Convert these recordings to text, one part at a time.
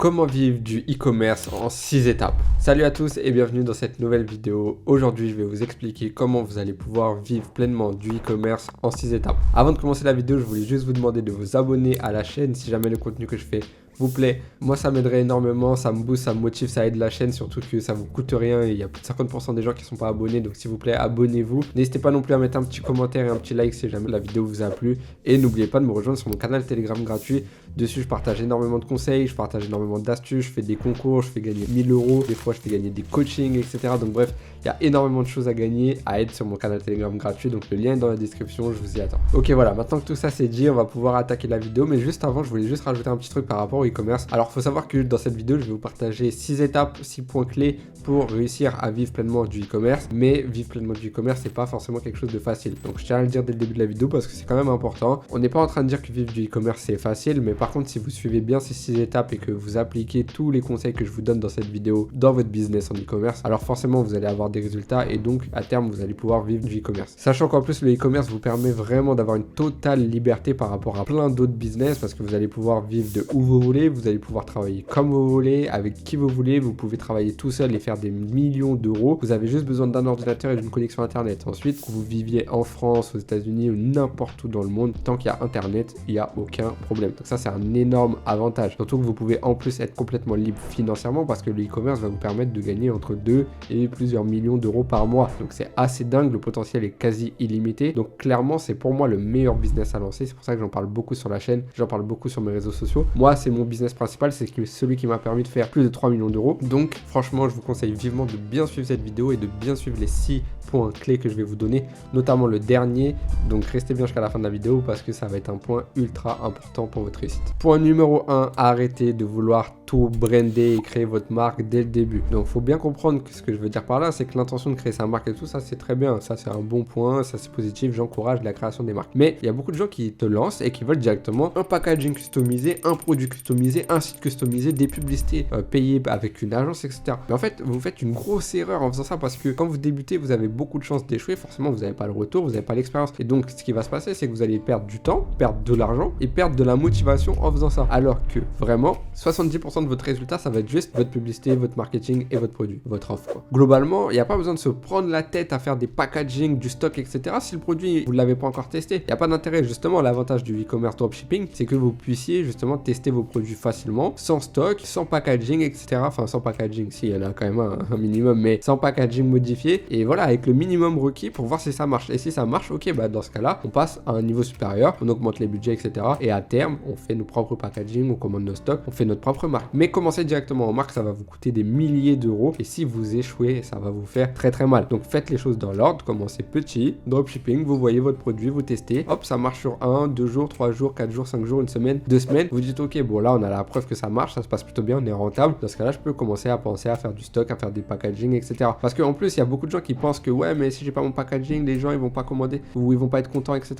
Comment vivre du e-commerce en 6 étapes. Salut à tous et bienvenue dans cette nouvelle vidéo. Aujourd'hui, je vais vous expliquer comment vous allez pouvoir vivre pleinement du e-commerce en 6 étapes. Avant de commencer la vidéo, je voulais juste vous demander de vous abonner à la chaîne si jamais le contenu que je fais vous plaît. Moi, ça m'aiderait énormément, ça me booste, ça me motive, ça aide la chaîne, surtout que ça vous coûte rien et il y a plus de 50% des gens qui ne sont pas abonnés. Donc s'il vous plaît, abonnez-vous. N'hésitez pas non plus à mettre un petit commentaire et un petit like si jamais la vidéo vous a plu. Et n'oubliez pas de me rejoindre sur mon canal Telegram gratuit. Dessus, je partage énormément de conseils, je partage énormément d'astuces, je fais des concours, je fais gagner 1000 €, des fois je fais gagner des coachings, etc. Donc bref, il y a énormément de choses à gagner, à être sur mon canal Telegram gratuit. Donc le lien est dans la description, je vous y attends. Ok, voilà, maintenant que tout ça c'est dit, on va pouvoir attaquer la vidéo. Mais juste avant, je voulais juste rajouter un petit truc par rapport au e-commerce. Alors, il faut savoir que dans cette vidéo, je vais vous partager 6 étapes, 6 points clés pour réussir à vivre pleinement du e-commerce. Mais vivre pleinement du e-commerce, c'est pas forcément quelque chose de facile. Donc je tiens à le dire dès le début de la vidéo parce que c'est quand même important. On n'est pas en train de dire que vivre du e-commerce c'est facile, mais par contre, si vous suivez bien ces 6 étapes et que vous appliquez tous les conseils que je vous donne dans cette vidéo dans votre business en e-commerce, alors forcément vous allez avoir des résultats et donc à terme vous allez pouvoir vivre du e-commerce. Sachant qu'en plus le e-commerce vous permet vraiment d'avoir une totale liberté par rapport à plein d'autres business parce que vous allez pouvoir vivre de où vous voulez, vous allez pouvoir travailler comme vous voulez, avec qui vous voulez, vous pouvez travailler tout seul et faire des millions d'euros. Vous avez juste besoin d'un ordinateur et d'une connexion internet. Ensuite, que vous viviez en France, aux États-Unis ou n'importe où dans le monde, tant qu'il y a internet, il n'y a aucun problème. Donc ça c'est un énorme avantage. Surtout que vous pouvez en plus être complètement libre financièrement parce que le e-commerce va vous permettre de gagner entre 2 et plusieurs millions d'euros par mois. Donc c'est assez dingue, le potentiel est quasi illimité. Donc clairement c'est pour moi le meilleur business à lancer. C'est pour ça que j'en parle beaucoup sur la chaîne, j'en parle beaucoup sur mes réseaux sociaux. Moi c'est mon business principal, c'est celui qui m'a permis de faire plus de 3 millions d'euros. Donc franchement je vous conseille vivement de bien suivre cette vidéo et de bien suivre les 6 points clés que je vais vous donner, notamment le dernier. Donc restez bien jusqu'à la fin de la vidéo parce que ça va être un point ultra important pour votre réussite. Point numéro 1, arrêtez de vouloir tout brander et créer votre marque dès le début. Donc faut bien comprendre que ce que je veux dire par là, c'est que l'intention de créer sa marque et tout ça c'est très bien, ça c'est un bon point, ça c'est positif, j'encourage la création des marques. Mais il y a beaucoup de gens qui te lancent et qui veulent directement un packaging customisé, un produit customisé, un site customisé, des publicités payées avec une agence, etc. Mais en fait vous faites une grosse erreur en faisant ça parce que quand vous débutez vous avez beaucoup de chances d'échouer, forcément vous n'avez pas le retour, vous n'avez pas l'expérience et donc ce qui va se passer c'est que vous allez perdre du temps, perdre de l'argent et perdre de la motivation en faisant ça. Alors que vraiment 70% de votre résultat ça va être juste votre publicité, votre marketing et votre produit, votre offre quoi. Globalement il n'y a pas besoin de se prendre la tête à faire des packaging, du stock, etc. Si le produit vous ne l'avez pas encore testé, il n'y a pas d'intérêt. Justement l'avantage du e-commerce dropshipping c'est que vous puissiez justement tester vos produits facilement, sans stock, sans packaging, etc. Enfin sans packaging, si il y en a quand même un minimum, mais sans packaging modifié et voilà avec le minimum requis pour voir si ça marche. Et si ça marche, ok, bah dans ce cas-là on passe à un niveau supérieur, on augmente les budgets, etc. Et à terme on fait nos propres packaging, on commande nos stocks, on fait notre propre marque. Mais commencer directement en marque ça va vous coûter des milliers d'euros et si vous échouez ça va vous faire très très mal. Donc faites les choses dans l'ordre, commencez petit, dropshipping, vous voyez votre produit, vous testez, hop ça marche sur 1, 2 jours, 3 jours, 4 jours, 5 jours, une semaine, 2 semaines, vous dites ok bon là on a la preuve que ça marche, ça se passe plutôt bien, on est rentable, dans ce cas là je peux commencer à penser à faire du stock, à faire des packaging, etc. Parce qu'en plus il y a beaucoup de gens qui pensent que ouais mais si j'ai pas mon packaging les gens ils vont pas commander ou ils vont pas être contents, etc.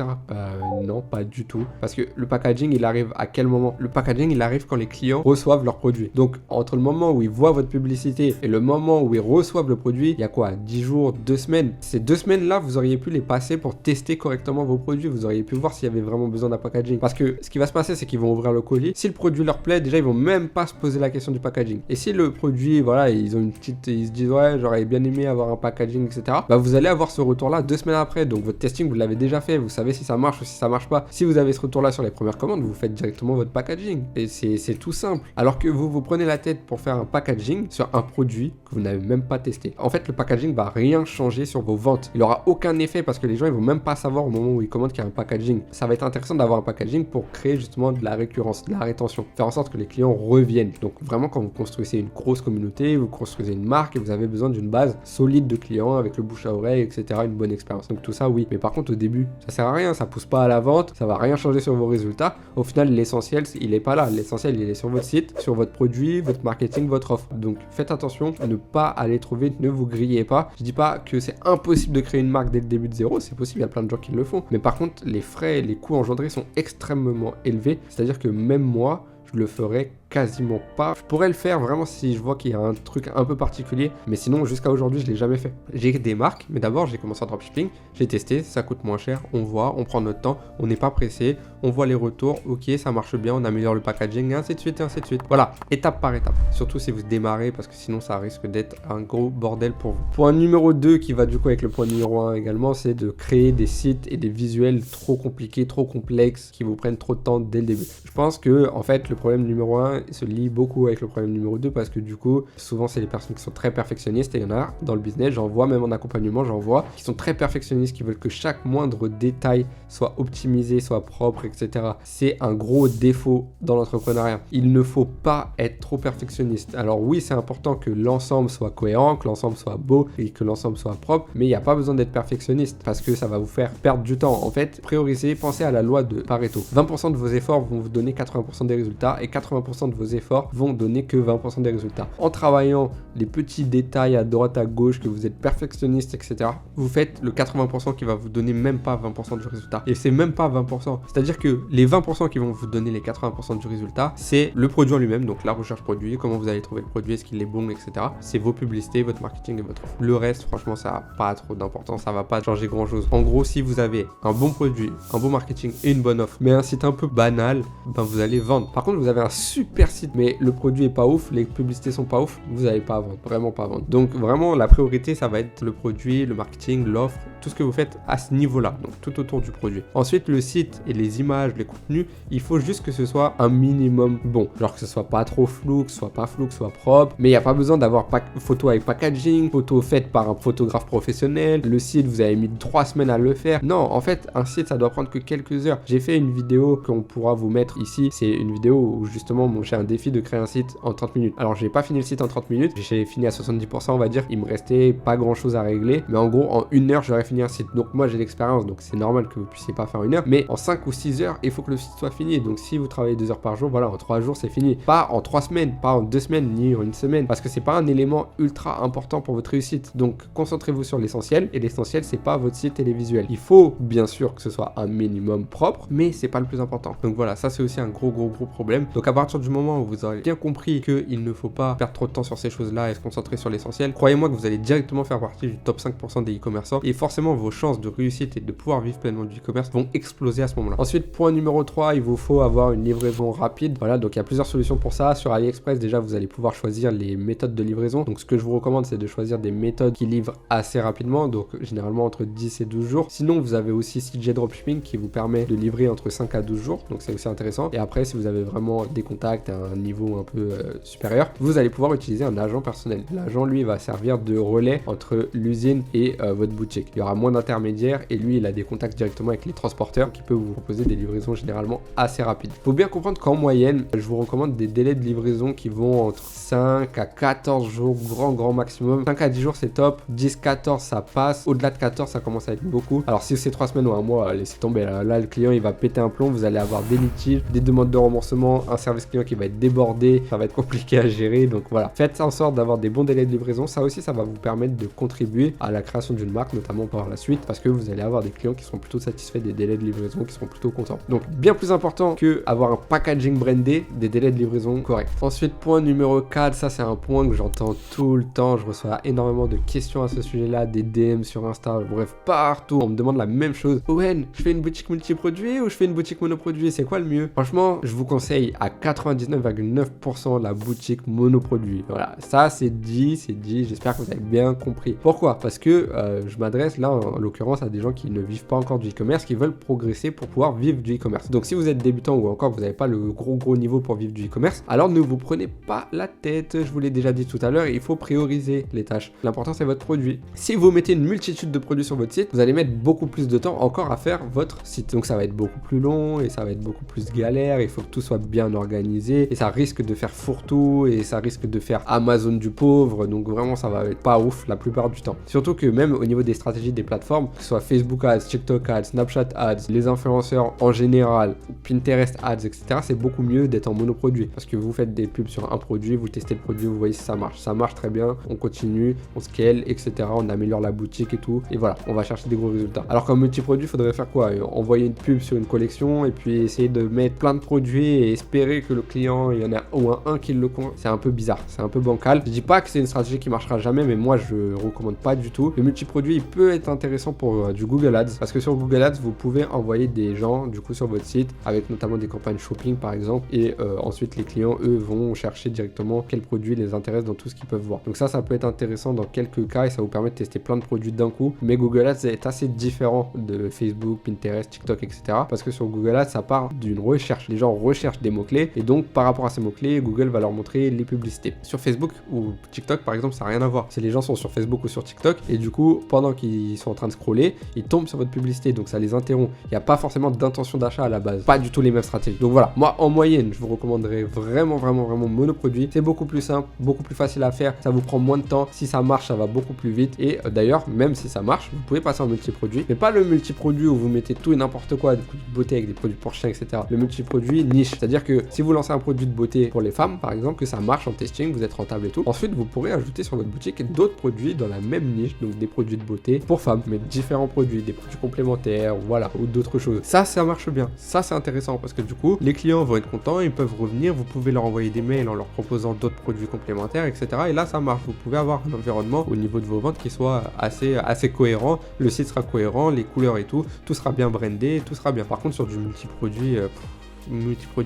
Non pas du tout, parce que le packaging il arrive à quel moment? Le packaging il arrive quand les clients reçoivent leur produit. Donc entre le moment où ils voient votre publicité et le moment où ils reçoivent le produit, il y a quoi? 10 jours, 2 semaines. Ces 2 semaines là vous auriez pu les passer pour tester correctement vos produits, vous auriez pu voir s'il y avait vraiment besoin d'un packaging. Parce que ce qui va se passer c'est qu'ils vont ouvrir le colis, si le produit leur plaît déjà ils vont même pas se poser la question du packaging. Et si le produit voilà ils ont une petite, ils se disent ouais j'aurais bien aimé avoir un packaging, etc. Bah vous allez avoir ce retour là 2 semaines après. Donc votre testing vous l'avez déjà fait, vous savez si ça marche ou si ça marche pas. Si vous avez ce retour là sur les premières commandes, vous faites directement votre packaging et c'est tout simple. Alors que vous prenez la tête pour faire un packaging sur un produit que vous n'avez même pas testé. En fait le packaging va rien changer sur vos ventes, il aura aucun effet parce que les gens ils vont même pas savoir au moment où ils commandent qu'il y a un packaging. Ça va être intéressant d'avoir un packaging pour créer justement de la récurrence, de la rétention, faire en sorte que les clients reviennent. Donc vraiment quand vous construisez une grosse communauté, vous construisez une marque et vous avez besoin d'une base solide de clients avec le bouche à oreille, etc., une bonne expérience. Donc tout ça oui, mais par contre au début ça sert à rien, ça pousse pas à la vente, ça va rien changer sur vos résultats. Au final l'essentiel il est pas là, l'essentiel il est sur votre site, sur votre produit, votre marketing, votre offre. Donc faites attention, ne pas aller trop vite, ne vous grillez pas. Je dis pas que c'est impossible de créer une marque dès le début de zéro, c'est possible, il y a plein de gens qui le font. Mais par contre les frais et les coûts engendrés sont extrêmement élevés, c'est-à-dire que même moi je le ferais quasiment pas. Je pourrais le faire vraiment si je vois qu'il y a un truc un peu particulier, mais sinon jusqu'à aujourd'hui je l'ai jamais fait. J'ai des marques, mais d'abord j'ai commencé en dropshipping, j'ai testé, ça coûte moins cher, on voit, on prend notre temps, on n'est pas pressé, on voit les retours, ok ça marche bien, on améliore le packaging, et ainsi de suite, et ainsi de suite. Voilà, étape par étape, surtout si vous démarrez, parce que sinon ça risque d'être un gros bordel pour vous. Point numéro 2 qui va du coup avec le point numéro 1 également, c'est de créer des sites et des visuels trop compliqués, trop complexes, qui vous prennent trop de temps dès le début. Je pense que en fait le problème numéro 1 se lie beaucoup avec le problème numéro 2 parce que du coup souvent c'est les personnes qui sont très perfectionnistes, et il y en a dans le business, j'en vois même en accompagnement, j'en vois qui sont très perfectionnistes, qui veulent que chaque moindre détail soit optimisé, soit propre, etc. C'est un gros défaut dans l'entrepreneuriat. Il ne faut pas être trop perfectionniste. Alors oui, c'est important que l'ensemble soit cohérent, que l'ensemble soit beau et que l'ensemble soit propre, mais il n'y a pas besoin d'être perfectionniste parce que ça va vous faire perdre du temps. En fait, priorisez, pensez à la loi de Pareto. 20% de vos efforts vont vous donner 80% des résultats et 80% de vos efforts vont donner que 20% des résultats. En travaillant les petits détails à droite, à gauche, que vous êtes perfectionniste, etc., vous faites le 80% qui va vous donner même pas 20% du résultat. Et c'est même pas 20%. C'est-à-dire que les 20% qui vont vous donner les 80% du résultat, c'est le produit en lui-même, donc la recherche produit, comment vous allez trouver le produit, est-ce qu'il est bon, etc. C'est vos publicités, votre marketing et votre offre. Le reste, franchement, ça n'a pas trop d'importance, ça va pas changer grand-chose. En gros, si vous avez un bon produit, un bon marketing et une bonne offre, mais un site un peu banal, ben vous allez vendre. Par contre, vous avez un super site, mais le produit est pas ouf, les publicités sont pas ouf, vous n'allez pas vendre, vraiment pas vendre. Donc vraiment, la priorité, ça va être le produit, le marketing, l'offre, tout ce que vous faites à ce niveau-là, donc tout autour du produit. Ensuite, le site et les images, les contenus, il faut juste que ce soit un minimum bon. Genre que ce soit pas trop flou, que ce soit pas flou, que ce soit propre. Mais il n'y a pas besoin d'avoir photo avec packaging, photo faite par un photographe professionnel. Le site, vous avez mis 3 semaines à le faire. Non, en fait, un site, ça doit prendre que quelques heures. J'ai fait une vidéo qu'on pourra vous mettre ici. C'est une vidéo où justement, j'ai un défi de créer un site en 30 minutes. Alors, j'ai pas fini le site en 30 minutes. J'ai fini à 70%, on va dire. Il me restait pas grand chose à régler. Mais en gros, en 1 heure, j'aurais fini un site. Donc, moi, j'ai l'expérience. Donc, c'est normal que vous puissiez pas faire 1 heure. Mais en 5 ou 6 heures, il faut que le site soit fini. Donc, si vous travaillez 2 heures par jour, voilà, en 3 jours, c'est fini. Pas en 3 semaines, pas en 2 semaines, ni en 1 semaine. Parce que c'est pas un élément ultra important pour votre réussite. Donc, concentrez-vous sur l'essentiel. Et l'essentiel, c'est pas votre site et les visuels. Il faut, bien sûr, que ce soit un minimum propre, mais c'est pas le plus important. Donc, voilà, ça, c'est aussi un gros problème. Donc, à partir du moment où vous aurez bien compris qu'il ne faut pas perdre trop de temps sur ces choses-là et se concentrer sur l'essentiel, croyez-moi que vous allez directement faire partie du top 5% des e-commerçants. Et forcément, vos chances de réussite et de pouvoir vivre pleinement du e-commerce vont exploser à ce moment-là. Ensuite, point numéro 3, il vous faut avoir une livraison rapide. Voilà, donc il y a plusieurs solutions pour ça. Sur AliExpress, déjà, vous allez pouvoir choisir les méthodes de livraison. Donc, ce que je vous recommande, c'est de choisir des méthodes qui livrent assez rapidement, donc généralement entre 10 et 12 jours. Sinon, vous avez aussi CJ Dropshipping qui vous permet de livrer entre 5 à 12 jours, donc c'est aussi intéressant. Et après, si vous avez vraiment des contacts à un niveau un peu supérieur, vous allez pouvoir utiliser un agent personnel. L'agent, lui, va servir de relais entre l'usine et votre boutique. Il y aura moins d'intermédiaires et lui, il a des contacts directement avec les transporteurs qui peuvent vous proposer des livraisons généralement assez rapides. Il faut bien comprendre qu'en moyenne, je vous recommande des délais de livraison qui vont entre 5 à 14 jours, grand maximum. 5 à 10 jours, c'est top. 10-14, ça passe. Au-delà de 14, ça commence à être beaucoup. Alors, si c'est 3 semaines ou un mois, laissez tomber. Là, le client, il va péter un plomb. Vous allez avoir des litiges, des demandes de remboursement, un service client qui va être débordé. Ça va être compliqué à gérer. Donc, voilà. Faites en sorte d'avoir des bons délais de livraison. Ça aussi, ça va vous permettre de contribuer à la création d'une marque, notamment par la suite, parce que vous allez avoir des clients qui seront plutôt satisfaits des délais de livraison, qui seront plutôt contents. Donc, bien plus important que avoir un packaging brandé, des délais de livraison corrects. Ensuite, point numéro 4, ça c'est un point que j'entends tout le temps, je reçois énormément de questions à ce sujet-là, des DM sur Insta, bref, partout, on me demande la même chose. Owen, je fais une boutique multiproduit ou je fais une boutique monoproduit, c'est quoi le mieux? Franchement, je vous conseille à 99,9% la boutique monoproduit. Voilà, ça c'est dit, j'espère que vous avez bien compris. Pourquoi? Parce que je m'adresse là, en l'occurrence, à des gens qui ne vivent pas encore du e-commerce, qui veulent progresser pour pouvoir vivre du e-commerce. Donc si vous êtes débutant ou encore vous n'avez pas le gros niveau pour vivre du e-commerce, alors ne vous prenez pas la tête, je vous l'ai déjà dit tout à l'heure, il faut prioriser les tâches. L'important c'est votre produit. Si vous mettez une multitude de produits sur votre site, vous allez mettre beaucoup plus de temps encore à faire votre site. Donc ça va être beaucoup plus long et ça va être beaucoup plus galère, il faut que tout soit bien organisé et ça risque de faire fourre-tout et ça risque de faire Amazon du pauvre, donc vraiment ça va être pas ouf la plupart du temps. Surtout que même au niveau des stratégies des plateformes, que ce soit Facebook Ads, TikTok Ads, Snapchat Ads, les influenceurs en général, Pinterest Ads, etc., c'est beaucoup mieux d'être en monoproduit parce que vous faites des pubs sur un produit, vous testez le produit, vous voyez si ça marche très bien, on continue, on scale, etc., on améliore la boutique et tout, et voilà, on va chercher des gros résultats. Alors qu'en multiproduit, il faudrait faire quoi? Envoyer une pub sur une collection et puis essayer de mettre plein de produits et espérer que le client clients, il y en a au moins un qui le compte. C'est un peu bizarre, c'est un peu bancal. Je dis pas que c'est une stratégie qui marchera jamais, mais moi je recommande pas du tout. Le multiproduit il peut être intéressant pour du Google Ads, parce que sur Google Ads vous pouvez envoyer des gens du coup sur votre site avec notamment des campagnes shopping par exemple, et ensuite les clients eux vont chercher directement quel produit les intéresse dans tout ce qu'ils peuvent voir. Donc ça peut être intéressant dans quelques cas et ça vous permet de tester plein de produits d'un coup. Mais Google Ads est assez différent de Facebook, Pinterest, TikTok, etc. Parce que sur Google Ads ça part d'une recherche. Les gens recherchent des mots-clés et donc par rapport à ces mots-clés, Google va leur montrer les publicités. Sur Facebook ou TikTok par exemple, ça n'a rien à voir. Si les gens sont sur Facebook ou sur TikTok et du coup pendant qu'ils sont en train de scroller, ils tombent sur votre publicité, donc ça les interrompt. Il n'y a pas forcément d'intention d'achat à la base. Pas du tout les mêmes stratégies. Donc voilà, moi en moyenne, je vous recommanderais vraiment monoproduit. C'est beaucoup plus simple, beaucoup plus facile à faire, ça vous prend moins de temps. Si ça marche, ça va beaucoup plus vite. Et d'ailleurs, même si ça marche, vous pouvez passer en multiproduit, mais pas le multiproduit où vous mettez tout et n'importe quoi, des produits de beauté avec des produits pour chiens, etc. Le multiproduit niche, c'est-à-dire que si vous lancez un produit de beauté pour les femmes, par exemple, que ça marche en testing, vous êtes rentable et tout, ensuite vous pourrez ajouter sur votre boutique d'autres produits dans la même niche, donc des produits de beauté pour femmes, mais différents produits, des produits complémentaires, voilà, ou d'autres choses. Ça marche bien, ça c'est intéressant parce que du coup, les clients vont être contents, ils peuvent revenir, vous pouvez leur envoyer des mails en leur proposant d'autres produits complémentaires, etc. Et là, ça marche. Vous pouvez avoir un environnement au niveau de vos ventes qui soit assez cohérent. Le site sera cohérent, les couleurs et tout sera bien brandé, tout sera bien. Par contre, sur du multiproduit,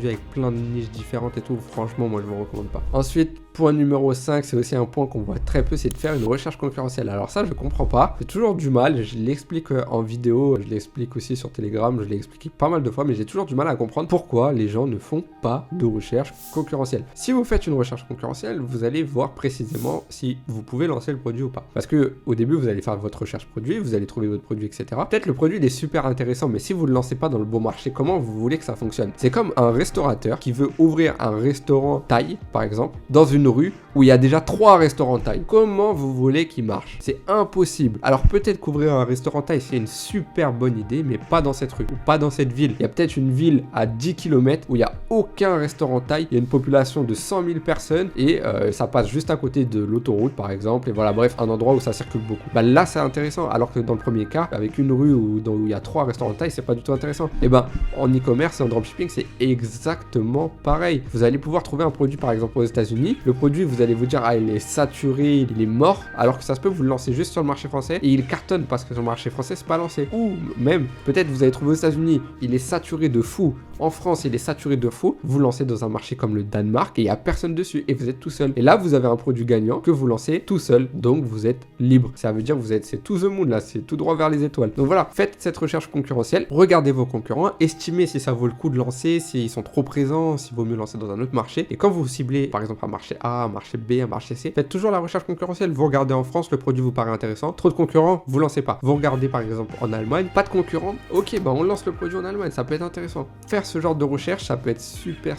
avec plein de niches différentes et tout, franchement, moi, je vous recommande pas. Ensuite, point numéro 5, c'est aussi un point qu'on voit très peu, c'est de faire une recherche concurrentielle. Alors ça, je comprends pas. J'ai toujours du mal. Je l'explique en vidéo, je l'explique aussi sur Telegram, je l'ai expliqué pas mal de fois, mais j'ai toujours du mal à comprendre pourquoi les gens ne font pas de recherche concurrentielle. Si vous faites une recherche concurrentielle, vous allez voir précisément si vous pouvez lancer le produit ou pas. Parce que au début, vous allez faire votre recherche produit, vous allez trouver votre produit, etc. Peut-être le produit il est super intéressant, mais si vous ne le lancez pas dans le bon marché, comment vous voulez que ça fonctionne? C'est comme un restaurateur qui veut ouvrir un restaurant thaï, par exemple, dans une rue où il y a déjà 3 restaurants thaï. Comment vous voulez qu'il marche? C'est impossible. Alors peut-être qu'ouvrir un restaurant thaï c'est une super bonne idée, mais pas dans cette rue ou pas dans cette ville. Il y a peut-être une ville à 10 km où il n'y a aucun restaurant thaï, il y a une population de 100 000 personnes et ça passe juste à côté de l'autoroute par exemple, et voilà, bref, un endroit où ça circule beaucoup. Bah là c'est intéressant, alors que dans le premier cas, avec une rue où il y a 3 restaurants thaï, c'est pas du tout intéressant. Et ben en e-commerce et en dropshipping c'est exactement pareil. Vous allez pouvoir trouver un produit par exemple aux États-Unis, le produit vous allez vous dire ah il est saturé, il est mort, alors que ça se peut vous le lancez juste sur le marché français et il cartonne parce que sur le marché français c'est pas lancé. Ou même peut-être vous allez trouver aux États-Unis, il est saturé de fou, en France il est saturé de fou, vous lancez dans un marché comme le Danemark et il y a personne dessus et vous êtes tout seul. Et là vous avez un produit gagnant que vous lancez tout seul, donc vous êtes libre. Ça veut dire c'est tout the moon là, c'est tout droit vers les étoiles. Donc voilà, faites cette recherche concurrentielle, regardez vos concurrents, estimez si ça vaut le coup de lancer, s'ils sont trop présents, s'il vaut mieux lancer dans un autre marché. Et quand vous ciblez par exemple un marché A, un marché B, un marché C, faites toujours la recherche concurrentielle. Vous regardez en France, le produit vous paraît intéressant, trop de concurrents, vous lancez pas. Vous regardez par exemple en Allemagne, pas de concurrents, ok, bah on lance le produit en Allemagne, ça peut être intéressant. Faire ce genre de recherche, ça peut être super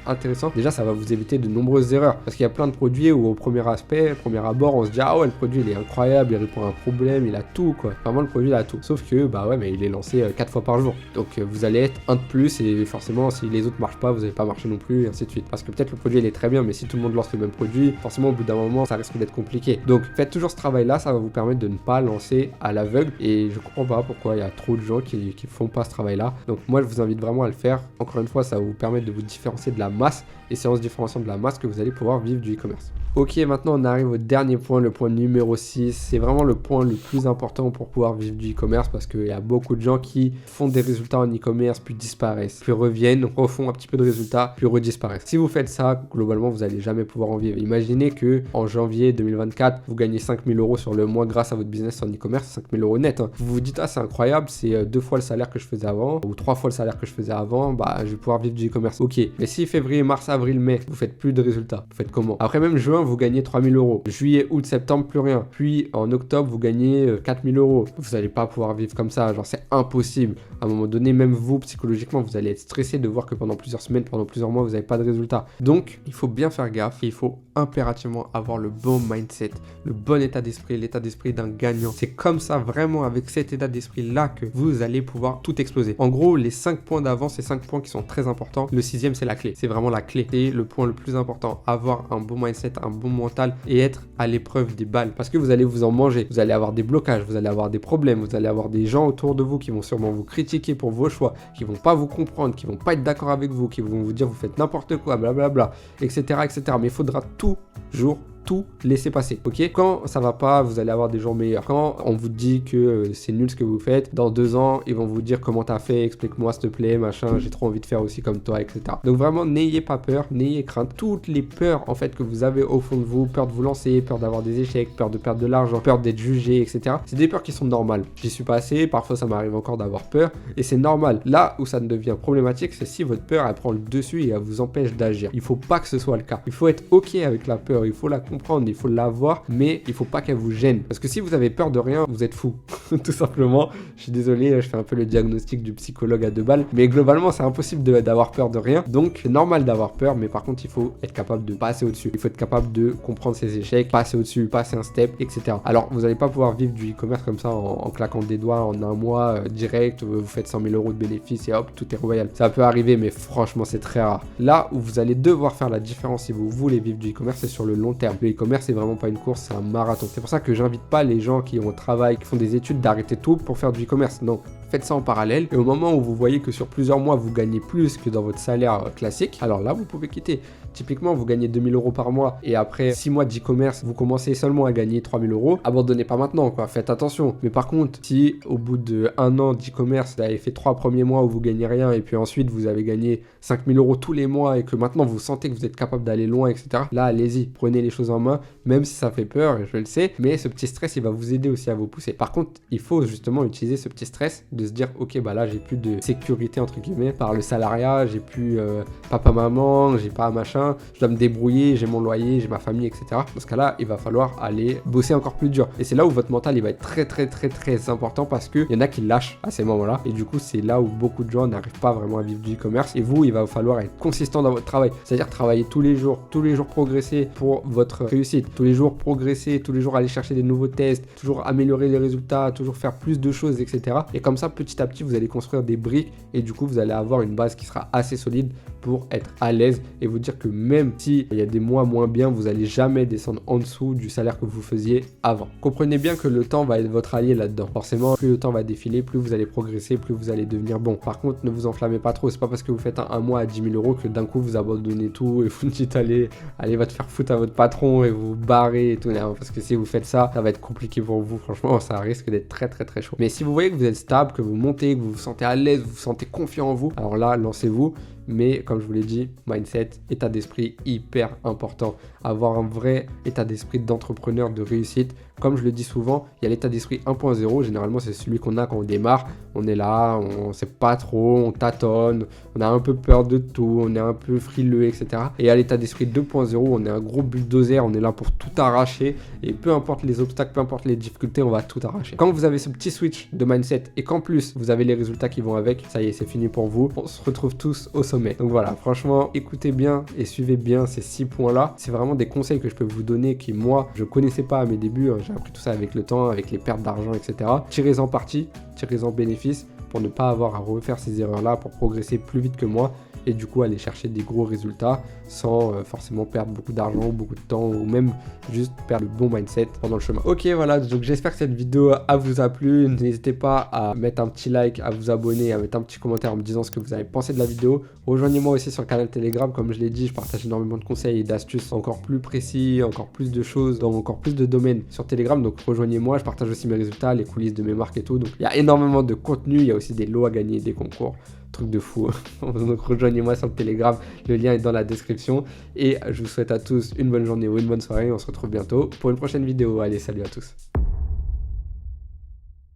intéressant. Déjà, ça va vous éviter de nombreuses erreurs, parce qu'il y a plein de produits où au premier abord, on se dit ah ouais, le produit il est incroyable, il répond à un problème, il a tout quoi. Vraiment le produit il a tout. Sauf que bah ouais, mais il est lancé 4 fois par jour. Donc vous allez être un de plus et forcément si les autres marchent pas, vous n'allez pas marcher non plus et ainsi de suite. Parce que peut-être le produit il est très bien, mais si tout le monde lance le même produit, forcément au bout d'un moment ça risque d'être compliqué. Donc faites toujours ce travail là, ça va vous permettre de ne pas lancer à l'aveugle et je comprends pas pourquoi il y a trop de gens qui font pas ce travail là. Donc moi je vous invite vraiment à le faire. Encore une fois, ça va vous permettre de vous différencier de la masse et c'est en se différenciant de la masse que vous allez pouvoir vivre du e-commerce. Ok, maintenant on arrive au dernier point, le point numéro 6. C'est vraiment le point le plus important pour pouvoir vivre du e-commerce parce qu'il y a beaucoup de gens qui font des résultats en e-commerce puis disparaissent, puis reviennent, refont un petit peu de résultats, puis redisparaissent. Si vous faites ça, globalement vous n'allez jamais pouvoir en vivre. Imaginez que en janvier 2024, vous gagnez 5 000 € sur le mois grâce à votre business en e-commerce, 5 000 € net. Vous vous dites ah c'est incroyable, c'est 2 fois le salaire que je faisais avant ou 3 fois le salaire que je faisais avant, bah je vais pouvoir vivre du e-commerce. Ok, mais si février, mars, avril, mai, vous faites plus de résultats, vous faites comment? Après même juin, vous gagnez 3 000 €. Juillet, août, septembre, plus rien. Puis en octobre, vous gagnez 4 000 €. Vous n'allez pas pouvoir vivre comme ça, genre c'est impossible. À un moment donné, même vous, psychologiquement, vous allez être stressé de voir que pendant plusieurs semaines, pendant plusieurs mois, vous n'avez pas de résultats. Donc, il faut bien faire gaffe et il faut impérativement avoir le bon mindset, le bon état d'esprit, l'état d'esprit d'un gagnant. C'est comme ça, vraiment, avec cet état d'esprit-là que vous allez pouvoir tout exploser. En gros, les 5 points d'avant, c'est 5 points qui sont très importants. Le 6e, c'est la clé. C'est vraiment la clé. C'est le point le plus important. Avoir un bon mindset, un bon mental et être à l'épreuve des balles. Parce que vous allez vous en manger. Vous allez avoir des blocages, vous allez avoir des problèmes, vous allez avoir des gens autour de vous qui vont sûrement vous critiquer pour vos choix, qui vont pas vous comprendre, qui vont pas être d'accord avec vous, qui vont vous dire vous faites n'importe quoi, blablabla, etc., etc. Mais il faudra toujours tout laisser passer, ok? Quand ça va pas, vous allez avoir des jours meilleurs. Quand on vous dit que c'est nul ce que vous faites, dans 2 ans, ils vont vous dire comment t'as fait, explique-moi s'il te plaît, machin, j'ai trop envie de faire aussi comme toi, etc. Donc vraiment, n'ayez pas peur, n'ayez crainte. Toutes les peurs, en fait, que vous avez au fond de vous, peur de vous lancer, peur d'avoir des échecs, peur de perdre de l'argent, peur d'être jugé, etc. C'est des peurs qui sont normales. J'y suis passé, parfois ça m'arrive encore d'avoir peur, et c'est normal. Là où ça ne devient problématique, c'est si votre peur, elle prend le dessus et elle vous empêche d'agir. Il faut pas que ce soit le cas. Il faut être ok avec la peur, il faut la comprendre, il faut l'avoir, mais il faut pas qu'elle vous gêne. Parce que si vous avez peur de rien, vous êtes fou. Tout simplement. Je suis désolé, je fais un peu le diagnostic du psychologue à 2 balles, mais globalement, c'est impossible d'avoir peur de rien. Donc, c'est normal d'avoir peur, mais par contre, il faut être capable de passer au-dessus. Il faut être capable de comprendre ses échecs, passer au-dessus, passer un step, etc. Alors, vous n'allez pas pouvoir vivre du e-commerce comme ça en claquant des doigts en un mois direct, vous faites 100 000 € de bénéfices et hop, tout est royal. Ça peut arriver, mais franchement, c'est très rare. Là où vous allez devoir faire la différence si vous voulez vivre du e-commerce, c'est sur le long terme. Le e-commerce, c'est vraiment pas une course, c'est un marathon. C'est pour ça que j'invite pas les gens qui ont un travail, qui font des études, d'arrêter tout pour faire du e-commerce. Non, faites ça en parallèle. Et au moment où vous voyez que sur plusieurs mois, vous gagnez plus que dans votre salaire classique, alors là, vous pouvez quitter. Typiquement, vous gagnez 2 000 € par mois et après 6 mois d'e-commerce, vous commencez seulement à gagner 3 000 €. Abandonnez pas maintenant, quoi. Faites attention. Mais par contre, si au bout d'1 an d'e-commerce, vous avez fait 3 premiers mois où vous gagnez rien et puis ensuite vous avez gagné 5 000 € tous les mois et que maintenant vous sentez que vous êtes capable d'aller loin, etc. Là, allez-y, prenez les choses en main, même si ça fait peur, je le sais, mais ce petit stress, il va vous aider aussi à vous pousser. Par contre, il faut justement utiliser ce petit stress de se dire, ok, bah là, j'ai plus de sécurité, entre guillemets, par le salariat, j'ai plus papa, maman, j'ai pas machin, je dois me débrouiller, j'ai mon loyer, j'ai ma famille, etc. Dans ce cas-là, il va falloir aller bosser encore plus dur. Et c'est là où votre mental, il va être très important parce qu'il y en a qui lâchent à ces moments-là. Et du coup, c'est là où beaucoup de gens n'arrivent pas vraiment à vivre du e-commerce. Et vous, il va falloir être consistant dans votre travail. C'est-à-dire travailler tous les jours progresser pour votre réussite. Tous les jours progresser, tous les jours aller chercher des nouveaux tests, toujours améliorer les résultats, toujours faire plus de choses, etc. Et comme ça, petit à petit, vous allez construire des briques et du coup, vous allez avoir une base qui sera assez solide pour être à l'aise et vous dire que même s'il y a des mois moins bien, vous n'allez jamais descendre en dessous du salaire que vous faisiez avant. Comprenez bien que le temps va être votre allié là-dedans. Forcément, plus le temps va défiler, plus vous allez progresser, plus vous allez devenir bon. Par contre, ne vous enflammez pas trop. C'est pas parce que vous faites un mois à 10 000 € que d'un coup vous abandonnez tout et vous dites allez va te faire foutre à votre patron et vous barrez et tout. Non, parce que si vous faites ça, ça va être compliqué pour vous. Franchement, ça risque d'être très chaud. Mais si vous voyez que vous êtes stable, que vous montez, que vous vous sentez à l'aise, vous vous sentez confiant en vous, alors là, lancez-vous. Mais comme je vous l'ai dit, mindset, état d'esprit hyper important. Avoir un vrai état d'esprit d'entrepreneur de réussite. Comme je le dis souvent, il y a l'état d'esprit 1.0. Généralement, c'est celui qu'on a quand on démarre. On est là, on ne sait pas trop, on tâtonne, on a un peu peur de tout, on est un peu frileux, etc. Et à l'état d'esprit 2.0, on est un gros bulldozer, on est là pour tout arracher. Et peu importe les obstacles, peu importe les difficultés, on va tout arracher. Quand vous avez ce petit switch de mindset et qu'en plus, vous avez les résultats qui vont avec, ça y est, c'est fini pour vous. On se retrouve tous au sommet. Donc voilà, franchement, écoutez bien et suivez bien ces 6 points-là. C'est vraiment des conseils que je peux vous donner qui, moi, je connaissais pas à mes débuts. J'ai appris tout ça avec le temps, avec les pertes d'argent, etc. Tirez-en parti, tirez-en bénéfice pour ne pas avoir à refaire ces erreurs-là, pour progresser plus vite que moi et du coup aller chercher des gros résultats sans forcément perdre beaucoup d'argent, beaucoup de temps ou même juste perdre le bon mindset pendant le chemin. Ok, voilà, donc j'espère que cette vidéo vous a plu. N'hésitez pas à mettre un petit like, à vous abonner, à mettre un petit commentaire en me disant ce que vous avez pensé de la vidéo. Rejoignez-moi aussi sur le canal Telegram, comme je l'ai dit, je partage énormément de conseils et d'astuces encore plus précis, encore plus de choses dans encore plus de domaines sur Telegram. Donc rejoignez-moi, je partage aussi mes résultats, les coulisses de mes marques et tout. Donc il y a énormément de contenu, il y a aussi des lots à gagner, des concours. Truc de fou. Donc rejoignez-moi sur le Telegram, le lien est dans la description et je vous souhaite à tous une bonne journée ou une bonne soirée. On se retrouve bientôt pour une prochaine vidéo. Allez, salut à tous.